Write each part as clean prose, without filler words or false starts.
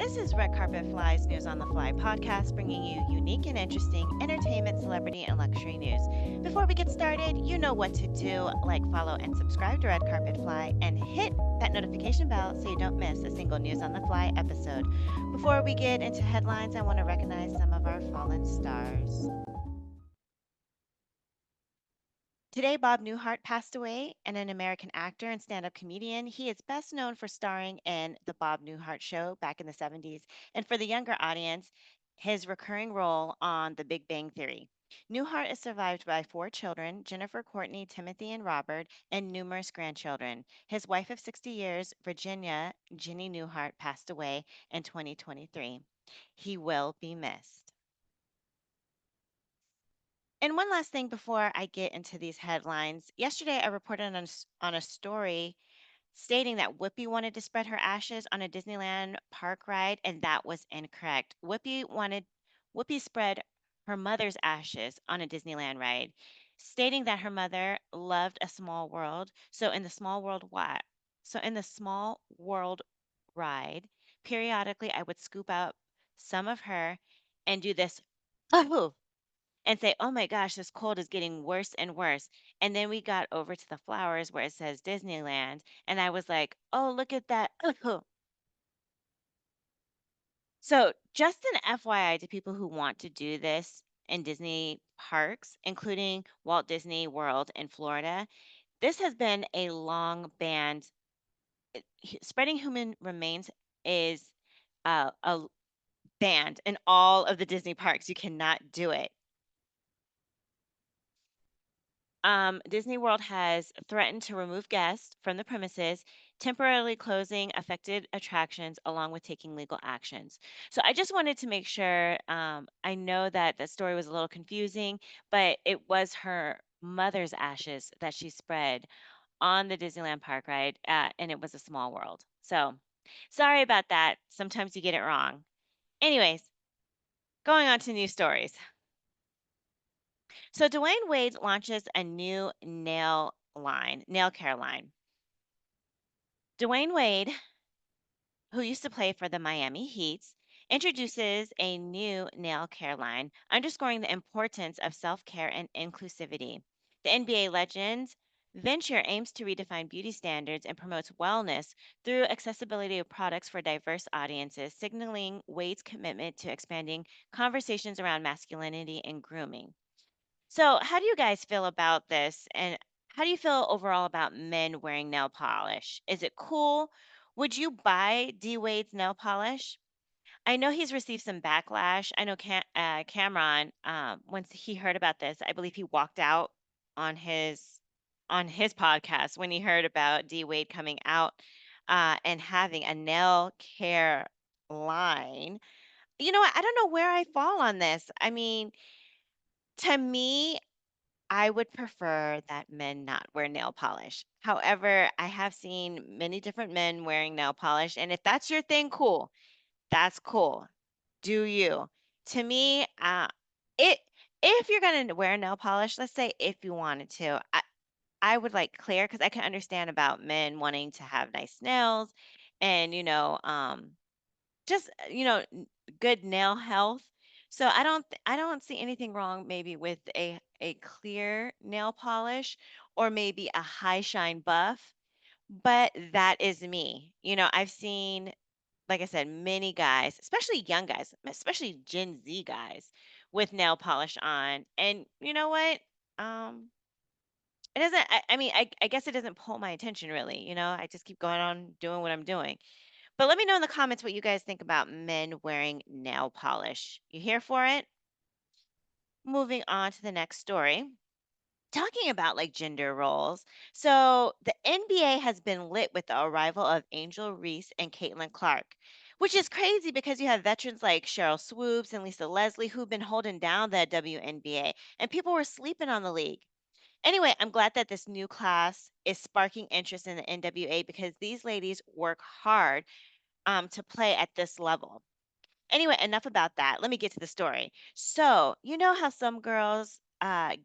This is Red Carpet Fly's News on the Fly podcast, bringing you unique and interesting entertainment, celebrity, and luxury news. Before we get started, you know what to do. Like, follow, and subscribe to Red Carpet Fly, and hit that notification bell so you don't miss a single News on the Fly episode. Before we get into headlines, I want to recognize some of our fallen stars. Today, Bob Newhart passed away, and an American actor and stand up comedian. He is best known for starring in The Bob Newhart Show back in the 70s, and for the younger audience, his recurring role on The Big Bang Theory. Newhart is survived by four children: Jennifer, Courtney, Timothy, and Robert, and numerous grandchildren. His wife of 60 years, Virginia Ginny Newhart, passed away in 2023. He will be missed. And one last thing before I get into these headlines. Yesterday, I reported on a story stating that Whoopi wanted to spread her ashes on a Disneyland park ride, and that was incorrect. Whoopi spread her mother's ashes on a Disneyland ride, stating that her mother loved a small world. So in the small world ride, periodically I would scoop up some of her and do this and say, "Oh my gosh, this cold is getting worse and worse." And then we got over to the flowers where it says Disneyland, and I was like, "Oh, look at that." So, just an FYI to people who want to do this in Disney parks, including Walt Disney World in Florida, this has been a long banned. Spreading human remains is a banned in all of the Disney parks. You cannot do it. Disney World has threatened to remove guests from the premises, temporarily closing affected attractions along with taking legal actions. So I just wanted to make sure. I know that the story was a little confusing, but it was her mother's ashes that she spread on the Disneyland park ride, and it was a small world. So sorry about that. Sometimes you get it wrong. Anyways, going on to news stories. So Dwayne Wade launches a new nail care line. Dwayne Wade, who used to play for the Miami Heat, introduces a new nail care line, underscoring the importance of self care and inclusivity. The NBA legend's venture aims to redefine beauty standards and promotes wellness through accessibility of products for diverse audiences, signaling Wade's commitment to expanding conversations around masculinity and grooming. So, how do you guys feel about this? And how do you feel overall about men wearing nail polish? Is it cool? Would you buy D Wade's nail polish? I know he's received some backlash. I know Cameron, once he heard about this, I believe he walked out on his podcast when he heard about D Wade coming out and having a nail care line. You know what? I don't know where I fall on this. I mean, to me, I would prefer that men not wear nail polish. However, I have seen many different men wearing nail polish, and if that's your thing, cool. That's cool. Do you? To me, it if you're gonna wear nail polish, let's say if you wanted to, I would like clear because I can understand about men wanting to have nice nails and just good nail health. So I don't see anything wrong maybe with a clear nail polish or maybe a high shine buff, but that is me. I've seen, like I said, many guys, especially young guys, especially Gen Z guys, with nail polish on, and you know what? Um, it doesn't. I mean, I guess it doesn't pull my attention really. I just keep going on doing what I'm doing. But let me know in the comments what you guys think about men wearing nail polish. You here for it? Moving on to the next story. Talking about like gender roles. So the NBA has been lit with the arrival of Angel Reese and Caitlin Clark, which is crazy because you have veterans like Cheryl Swoops and Lisa Leslie who've been holding down the WNBA, and people were sleeping on the league. Anyway, I'm glad that this new class is sparking interest in the NWA because these ladies work hard to play at this level. Anyway, enough about that. Let me get to the story. So, you know how some girls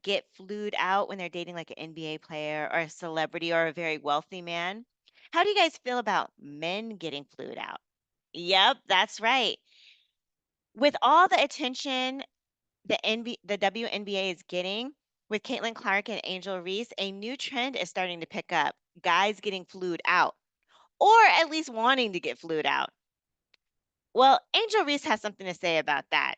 get flued out when they're dating like an NBA player or a celebrity or a very wealthy man? How do you guys feel about men getting flued out? Yep, that's right. With all the attention the WNBA is getting, with Caitlin Clark and Angel Reese, a new trend is starting to pick up. Guys getting flued out, or at least wanting to get flued out. Well, Angel Reese has something to say about that.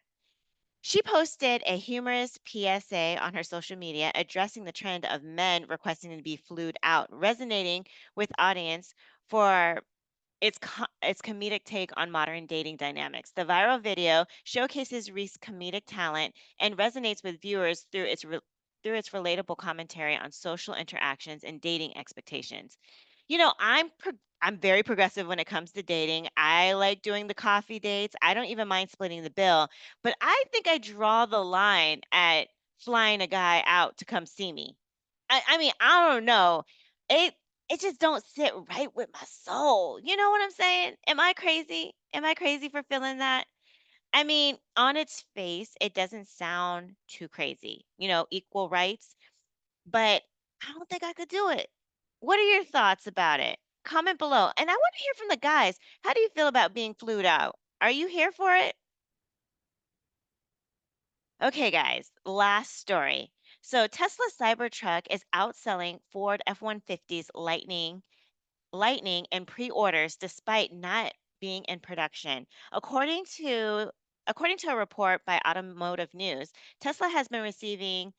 She posted a humorous PSA on her social media addressing the trend of men requesting to be flued out, resonating with audience for its comedic take on modern dating dynamics. The viral video showcases Reese's comedic talent and resonates with viewers through its relatable commentary on social interactions and dating expectations. I'm very progressive when it comes to dating. I like doing the coffee dates. I don't even mind splitting the bill, but I think I draw the line at flying a guy out to come see me. I mean, I don't know. It it just don't sit right with my soul. You know what I'm saying? Am I crazy? Am I crazy for feeling that? I mean, on its face, it doesn't sound too crazy. Equal rights, but I don't think I could do it. What are your thoughts about it? Comment below. And I want to hear from the guys. How do you feel about being flued out? Are you here for it? Okay, guys, last story. So Tesla Cybertruck is outselling Ford F-150's Lightning in pre-orders despite not being in production. According to a report by Automotive News, Tesla has received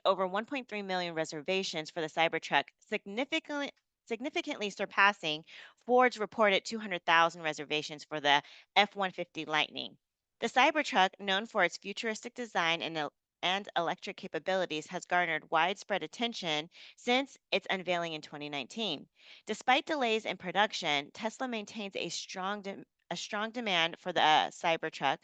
over 1.3 million reservations for the Cybertruck, significantly surpassing Ford's reported 200,000 reservations for the F-150 Lightning. The Cybertruck, known for its futuristic design and electric capabilities, has garnered widespread attention since its unveiling in 2019. Despite delays in production, Tesla maintains a strong demand for the Cybertruck,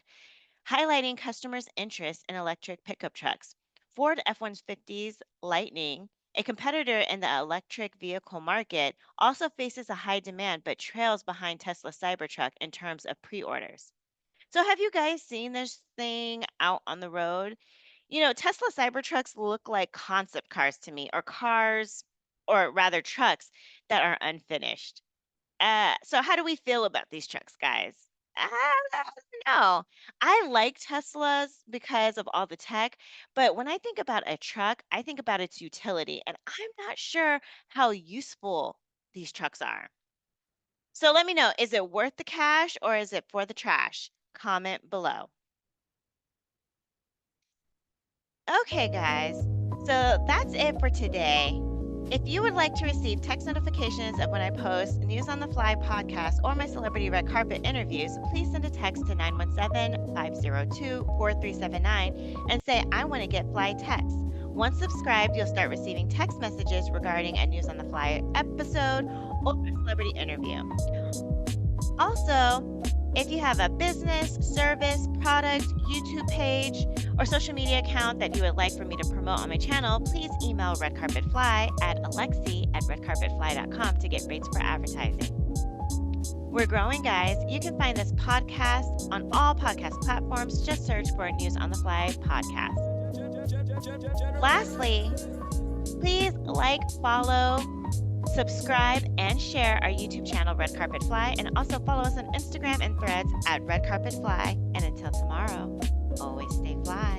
highlighting customers' interest in electric pickup trucks. Ford F-150's Lightning, a competitor in the electric vehicle market, also faces a high demand but trails behind Tesla Cybertruck in terms of pre-orders. So have you guys seen this thing out on the road? Tesla Cybertrucks look like concept cars to me, or cars, or rather trucks that are unfinished. So how do we feel about these trucks, guys? I don't know. I like Teslas because of all the tech, but when I think about a truck, I think about its utility, and I'm not sure how useful these trucks are. So let me know, is it worth the cash or is it for the trash? Comment below. Okay, guys. So that's it for today. If you would like to receive text notifications of when I post News on the Fly podcast or my celebrity red carpet interviews, please send a text to 917-502-4379 and say, I want to get fly text. Once subscribed, you'll start receiving text messages regarding a News on the Fly episode or a celebrity interview. Also, if you have a business, service, product, YouTube page, or social media account that you would like for me to promote on my channel, please email redcarpetfly at alexi@redcarpetfly.com to get rates for advertising. We're growing, guys. You can find this podcast on all podcast platforms. Just search for News on the Fly podcast. Lastly, please like, follow, subscribe, and share our YouTube channel, Red Carpet Fly, and also follow us on Instagram and Threads at Red Carpet Fly. And until tomorrow, always stay fly.